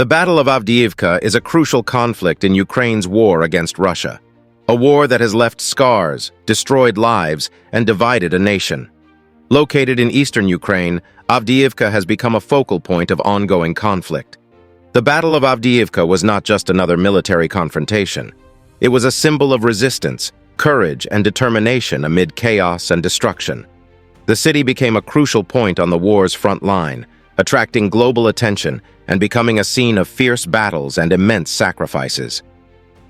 The Battle of Avdiivka is a crucial conflict in Ukraine's war against Russia, a war that has left scars, destroyed lives, and divided a nation. Located in eastern Ukraine, Avdiivka has become a focal point of ongoing conflict. The Battle of Avdiivka was not just another military confrontation. It was a symbol of resistance, courage, and determination amid chaos and destruction. The city became a crucial point on the war's front line, attracting global attention and becoming a scene of fierce battles and immense sacrifices.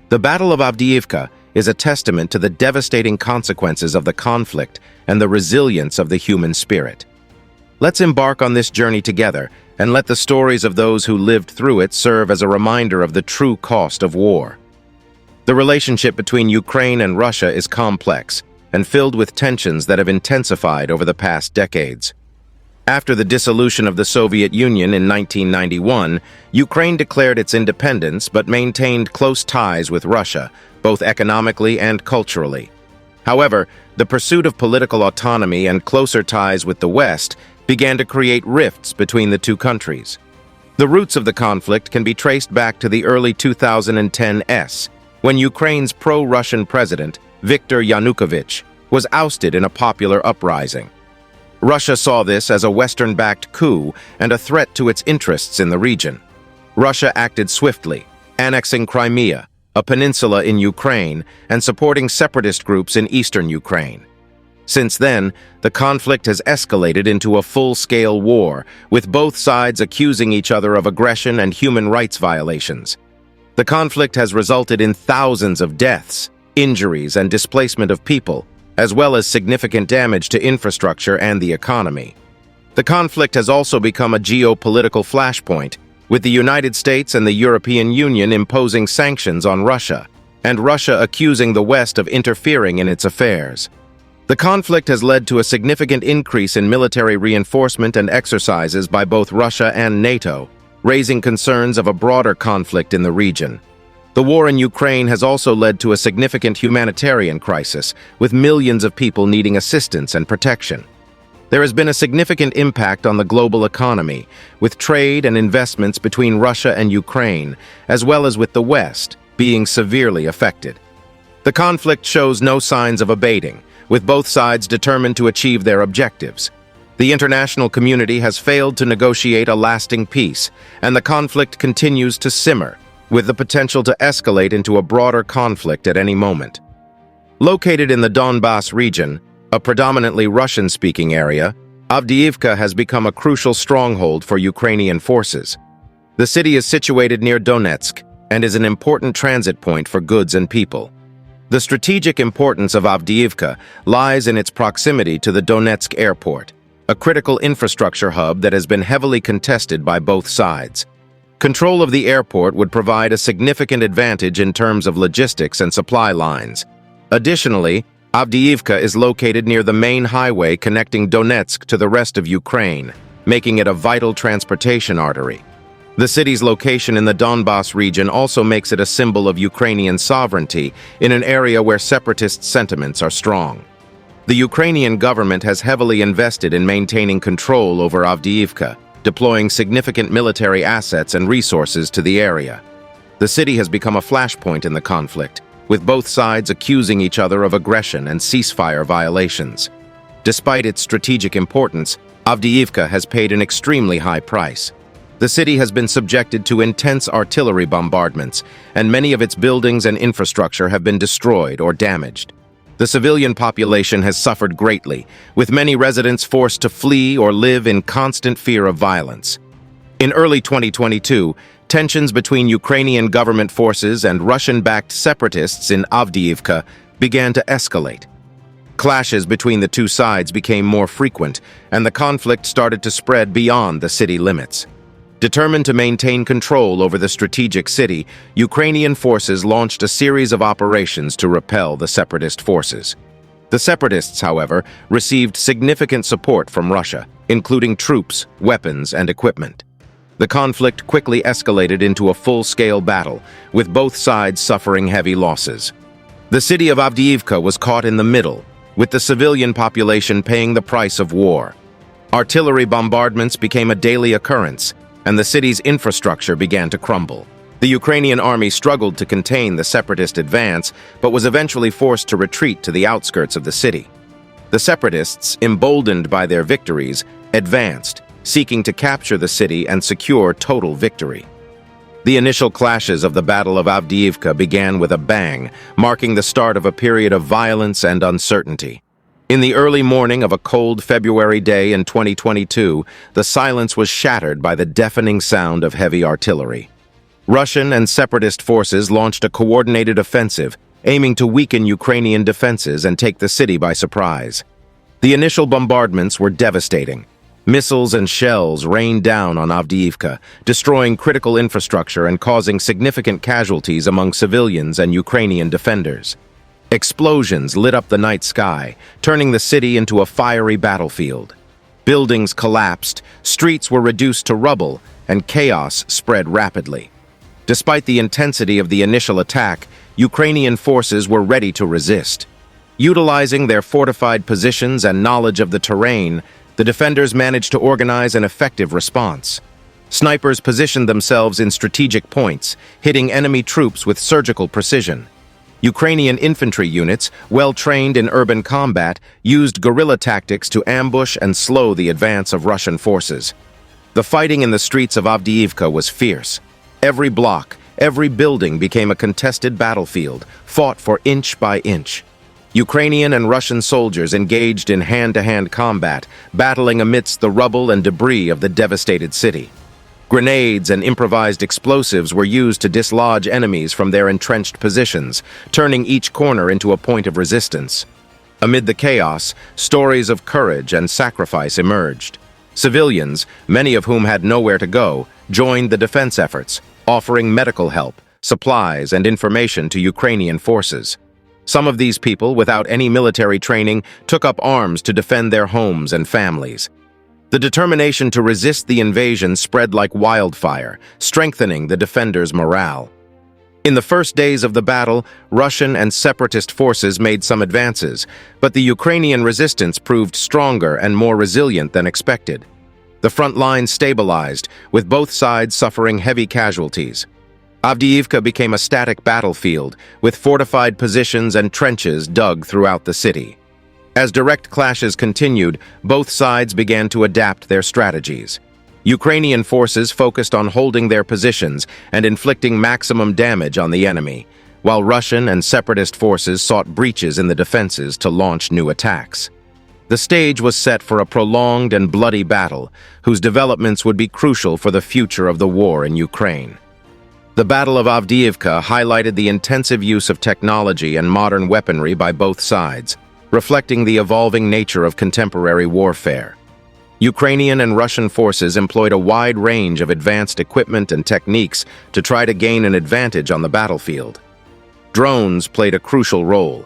The Battle of Avdiivka is a testament to the devastating consequences of the conflict and the resilience of the human spirit. Let's embark on this journey together and let the stories of those who lived through it serve as a reminder of the true cost of war. The relationship between Ukraine and Russia is complex and filled with tensions that have intensified over the past decades. After the dissolution of the Soviet Union in 1991, Ukraine declared its independence but maintained close ties with Russia, both economically and culturally. However, the pursuit of political autonomy and closer ties with the West began to create rifts between the two countries. The roots of the conflict can be traced back to the early 2010s, when Ukraine's pro-Russian president, Viktor Yanukovych, was ousted in a popular uprising. Russia saw this as a Western-backed coup and a threat to its interests in the region. Russia acted swiftly, annexing Crimea, a peninsula in Ukraine, and supporting separatist groups in eastern Ukraine. Since then, the conflict has escalated into a full-scale war, with both sides accusing each other of aggression and human rights violations. The conflict has resulted in thousands of deaths, injuries, and displacement of people, as well as significant damage to infrastructure and the economy. The conflict has also become a geopolitical flashpoint, with the United States and the European Union imposing sanctions on Russia, and Russia accusing the West of interfering in its affairs. The conflict has led to a significant increase in military reinforcement and exercises by both Russia and NATO, raising concerns of a broader conflict in the region. The war in Ukraine has also led to a significant humanitarian crisis, with millions of people needing assistance and protection. There has been a significant impact on the global economy, with trade and investments between Russia and Ukraine, as well as with the West, being severely affected. The conflict shows no signs of abating, with both sides determined to achieve their objectives. The international community has failed to negotiate a lasting peace, and the conflict continues to simmer, with the potential to escalate into a broader conflict at any moment. Located in the Donbas region, a predominantly Russian-speaking area, Avdiivka has become a crucial stronghold for Ukrainian forces. The city is situated near Donetsk and is an important transit point for goods and people. The strategic importance of Avdiivka lies in its proximity to the Donetsk airport, a critical infrastructure hub that has been heavily contested by both sides. Control of the airport would provide a significant advantage in terms of logistics and supply lines. Additionally, Avdiivka is located near the main highway connecting Donetsk to the rest of Ukraine, making it a vital transportation artery. The city's location in the Donbas region also makes it a symbol of Ukrainian sovereignty in an area where separatist sentiments are strong. The Ukrainian government has heavily invested in maintaining control over Avdiivka, deploying significant military assets and resources to the area. The city has become a flashpoint in the conflict, with both sides accusing each other of aggression and ceasefire violations. Despite its strategic importance, Avdiivka has paid an extremely high price. The city has been subjected to intense artillery bombardments, and many of its buildings and infrastructure have been destroyed or damaged. The civilian population has suffered greatly, with many residents forced to flee or live in constant fear of violence. In early 2022, tensions between Ukrainian government forces and Russian-backed separatists in Avdiivka began to escalate. Clashes between the two sides became more frequent, and the conflict started to spread beyond the city limits. Determined to maintain control over the strategic city, Ukrainian forces launched a series of operations to repel the separatist forces. The separatists, however, received significant support from Russia, including troops, weapons, and equipment. The conflict quickly escalated into a full-scale battle, with both sides suffering heavy losses. The city of Avdiivka was caught in the middle, with the civilian population paying the price of war. Artillery bombardments became a daily occurrence, and the city's infrastructure began to crumble. The Ukrainian army struggled to contain the separatist advance, but was eventually forced to retreat to the outskirts of the city. The separatists, emboldened by their victories, advanced, seeking to capture the city and secure total victory. The initial clashes of the Battle of Avdiivka began with a bang, marking the start of a period of violence and uncertainty. In the early morning of a cold February day in 2022, the silence was shattered by the deafening sound of heavy artillery. Russian and separatist forces launched a coordinated offensive, aiming to weaken Ukrainian defenses and take the city by surprise. The initial bombardments were devastating. Missiles and shells rained down on Avdiivka, destroying critical infrastructure and causing significant casualties among civilians and Ukrainian defenders. Explosions lit up the night sky, turning the city into a fiery battlefield. Buildings collapsed, streets were reduced to rubble, and chaos spread rapidly. Despite the intensity of the initial attack, Ukrainian forces were ready to resist. Utilizing their fortified positions and knowledge of the terrain, the defenders managed to organize an effective response. Snipers positioned themselves in strategic points, hitting enemy troops with surgical precision. Ukrainian infantry units, well-trained in urban combat, used guerrilla tactics to ambush and slow the advance of Russian forces. The fighting in the streets of Avdiivka was fierce. Every block, every building became a contested battlefield, fought for inch by inch. Ukrainian and Russian soldiers engaged in hand-to-hand combat, battling amidst the rubble and debris of the devastated city. Grenades and improvised explosives were used to dislodge enemies from their entrenched positions, turning each corner into a point of resistance. Amid the chaos, stories of courage and sacrifice emerged. Civilians, many of whom had nowhere to go, joined the defense efforts, offering medical help, supplies, and information to Ukrainian forces. Some of these people, without any military training, took up arms to defend their homes and families. The determination to resist the invasion spread like wildfire, strengthening the defenders' morale. In the first days of the battle, Russian and separatist forces made some advances, but the Ukrainian resistance proved stronger and more resilient than expected. The front line stabilized, with both sides suffering heavy casualties. Avdiivka became a static battlefield, with fortified positions and trenches dug throughout the city. As direct clashes continued, both sides began to adapt their strategies. Ukrainian forces focused on holding their positions and inflicting maximum damage on the enemy, while Russian and separatist forces sought breaches in the defenses to launch new attacks. The stage was set for a prolonged and bloody battle, whose developments would be crucial for the future of the war in Ukraine. The Battle of Avdiivka highlighted the intensive use of technology and modern weaponry by both sides, reflecting the evolving nature of contemporary warfare. Ukrainian and Russian forces employed a wide range of advanced equipment and techniques to try to gain an advantage on the battlefield. Drones played a crucial role.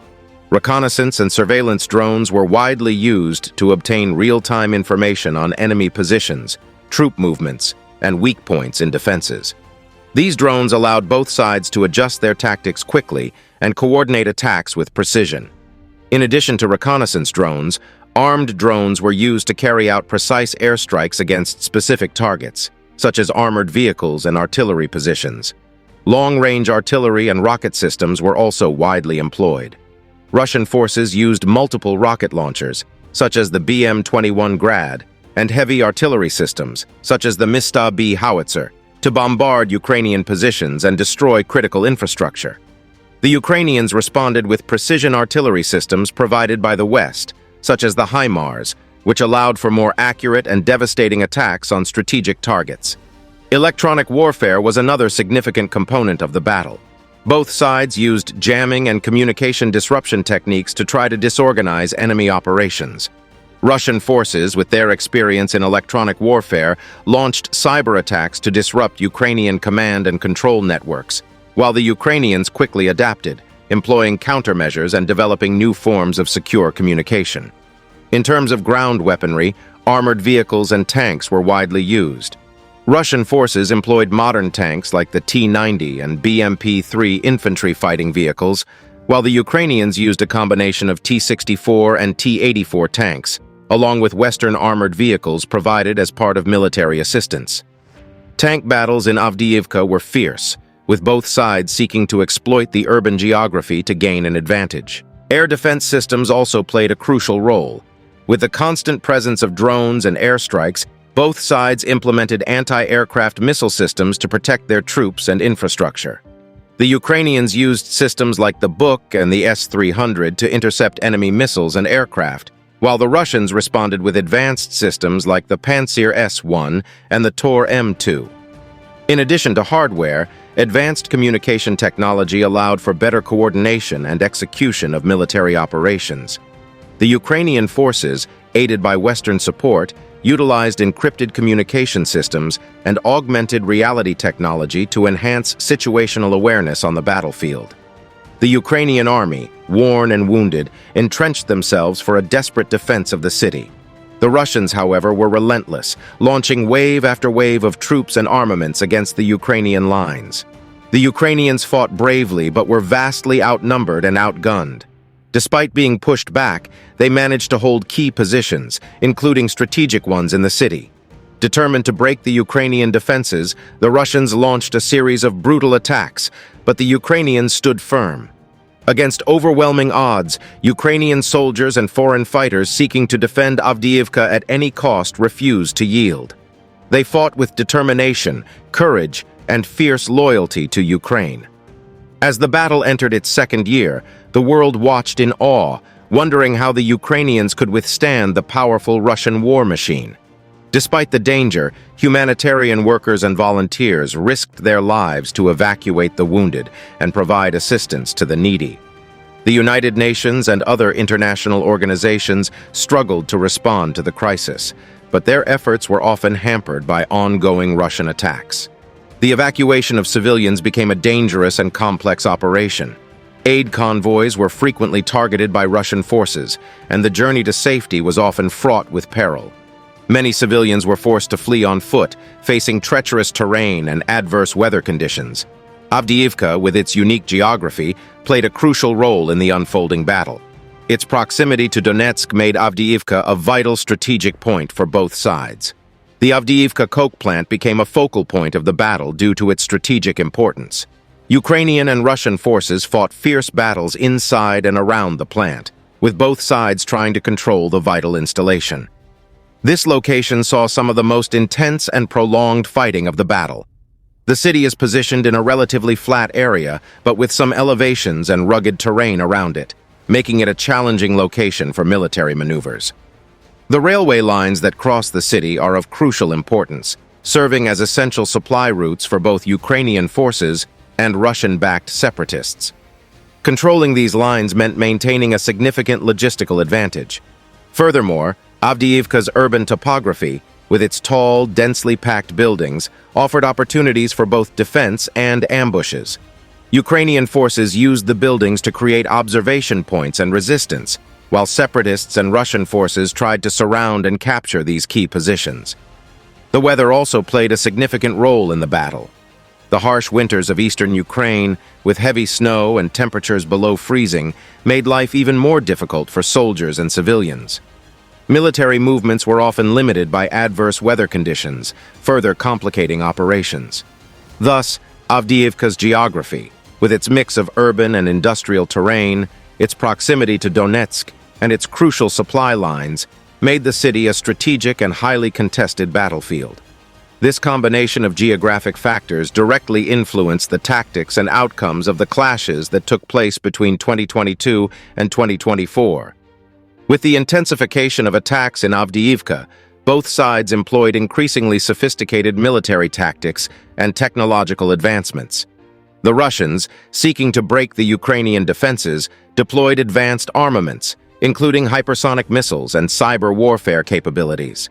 Reconnaissance and surveillance drones were widely used to obtain real-time information on enemy positions, troop movements, and weak points in defenses. These drones allowed both sides to adjust their tactics quickly and coordinate attacks with precision. In addition to reconnaissance drones, armed drones were used to carry out precise airstrikes against specific targets, such as armored vehicles and artillery positions. Long-range artillery and rocket systems were also widely employed. Russian forces used multiple rocket launchers, such as the BM-21 Grad, and heavy artillery systems, such as the Mista B howitzer, to bombard Ukrainian positions and destroy critical infrastructure. The Ukrainians responded with precision artillery systems provided by the West, such as the HIMARS, which allowed for more accurate and devastating attacks on strategic targets. Electronic warfare was another significant component of the battle. Both sides used jamming and communication disruption techniques to try to disorganize enemy operations. Russian forces, with their experience in electronic warfare, launched cyber attacks to disrupt Ukrainian command and control networks, while the Ukrainians quickly adapted, employing countermeasures and developing new forms of secure communication. In terms of ground weaponry, armored vehicles and tanks were widely used. Russian forces employed modern tanks like the T-90 and BMP-3 infantry fighting vehicles, while the Ukrainians used a combination of T-64 and T-84 tanks, along with Western armored vehicles provided as part of military assistance. Tank battles in Avdiivka were fierce, with both sides seeking to exploit the urban geography to gain an advantage. Air defense systems also played a crucial role. With the constant presence of drones and airstrikes, both sides implemented anti-aircraft missile systems to protect their troops and infrastructure. The Ukrainians used systems like the Buk and the S-300 to intercept enemy missiles and aircraft, while the Russians responded with advanced systems like the Pantsir S-1 and the Tor M2. In addition to hardware, advanced communication technology allowed for better coordination and execution of military operations. The Ukrainian forces, aided by Western support, utilized encrypted communication systems and augmented reality technology to enhance situational awareness on the battlefield. The Ukrainian army, worn and wounded, entrenched themselves for a desperate defense of the city. The Russians, however, were relentless, launching wave after wave of troops and armaments against the Ukrainian lines. The Ukrainians fought bravely but were vastly outnumbered and outgunned. Despite being pushed back, they managed to hold key positions, including strategic ones in the city. Determined to break the Ukrainian defenses, the Russians launched a series of brutal attacks, but the Ukrainians stood firm. Against overwhelming odds, Ukrainian soldiers and foreign fighters seeking to defend Avdiivka at any cost refused to yield. They fought with determination, courage, and fierce loyalty to Ukraine. As the battle entered its second year, the world watched in awe, wondering how the Ukrainians could withstand the powerful Russian war machine. Despite the danger, humanitarian workers and volunteers risked their lives to evacuate the wounded and provide assistance to the needy. The United Nations and other international organizations struggled to respond to the crisis, but their efforts were often hampered by ongoing Russian attacks. The evacuation of civilians became a dangerous and complex operation. Aid convoys were frequently targeted by Russian forces, and the journey to safety was often fraught with peril. Many civilians were forced to flee on foot, facing treacherous terrain and adverse weather conditions. Avdiivka, with its unique geography, played a crucial role in the unfolding battle. Its proximity to Donetsk made Avdiivka a vital strategic point for both sides. The Avdiivka coke plant became a focal point of the battle due to its strategic importance. Ukrainian and Russian forces fought fierce battles inside and around the plant, with both sides trying to control the vital installation. This location saw some of the most intense and prolonged fighting of the battle. The city is positioned in a relatively flat area, but with some elevations and rugged terrain around it, making it a challenging location for military maneuvers. The railway lines that cross the city are of crucial importance, serving as essential supply routes for both Ukrainian forces and Russian-backed separatists. Controlling these lines meant maintaining a significant logistical advantage. Furthermore, Avdiivka's urban topography, with its tall, densely packed buildings, offered opportunities for both defense and ambushes. Ukrainian forces used the buildings to create observation points and resistance, while separatists and Russian forces tried to surround and capture these key positions. The weather also played a significant role in the battle. The harsh winters of eastern Ukraine, with heavy snow and temperatures below freezing, made life even more difficult for soldiers and civilians. Military movements were often limited by adverse weather conditions, further complicating operations. Thus, Avdiivka's geography, with its mix of urban and industrial terrain, its proximity to Donetsk, and its crucial supply lines, made the city a strategic and highly contested battlefield. This combination of geographic factors directly influenced the tactics and outcomes of the clashes that took place between 2022 and 2024. With the intensification of attacks in Avdiivka, both sides employed increasingly sophisticated military tactics and technological advancements. The Russians, seeking to break the Ukrainian defenses, deployed advanced armaments, including hypersonic missiles and cyber warfare capabilities.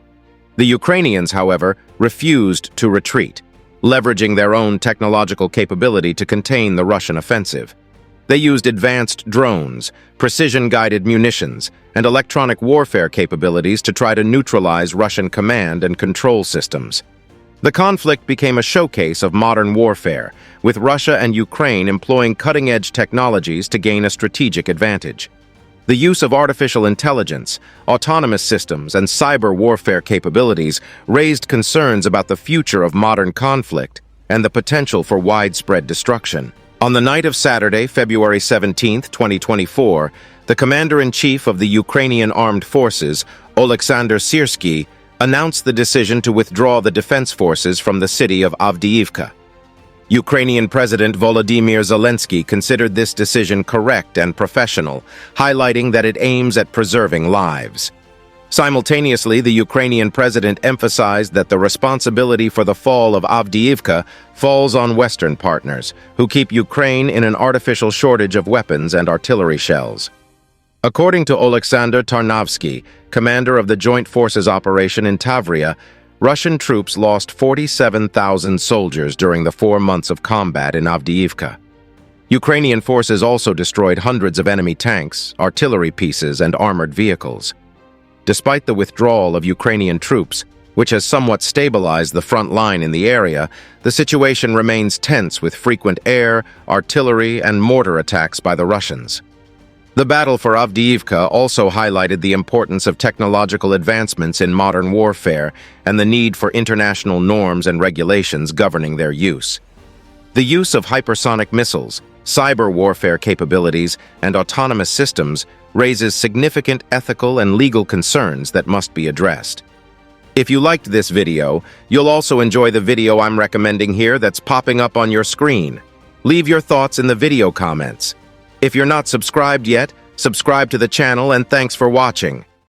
The Ukrainians, however, refused to retreat, leveraging their own technological capability to contain the Russian offensive. They used advanced drones, precision-guided munitions, and electronic warfare capabilities to try to neutralize Russian command and control systems. The conflict became a showcase of modern warfare, with Russia and Ukraine employing cutting-edge technologies to gain a strategic advantage. The use of artificial intelligence, autonomous systems, and cyber warfare capabilities raised concerns about the future of modern conflict and the potential for widespread destruction. On the night of Saturday, February 17, 2024, the Commander-in-Chief of the Ukrainian Armed Forces, Oleksandr Syrsky, announced the decision to withdraw the defense forces from the city of Avdiivka. Ukrainian President Volodymyr Zelensky considered this decision correct and professional, highlighting that it aims at preserving lives. Simultaneously, the Ukrainian president emphasized that the responsibility for the fall of Avdiivka falls on Western partners, who keep Ukraine in an artificial shortage of weapons and artillery shells. According to Oleksandr Tarnavsky, commander of the Joint Forces operation in Tavria, Russian troops lost 47,000 soldiers during the 4 months of combat in Avdiivka. Ukrainian forces also destroyed hundreds of enemy tanks, artillery pieces, and armored vehicles. Despite the withdrawal of Ukrainian troops, which has somewhat stabilized the front line in the area, the situation remains tense with frequent air, artillery, and mortar attacks by the Russians. The battle for Avdiivka also highlighted the importance of technological advancements in modern warfare and the need for international norms and regulations governing their use. The use of hypersonic missiles, cyber warfare capabilities, and autonomous systems raises significant ethical and legal concerns that must be addressed. If you liked this video, you'll also enjoy the video I'm recommending here that's popping up on your screen. Leave your thoughts in the video comments. If you're not subscribed yet, subscribe to the channel and thanks for watching.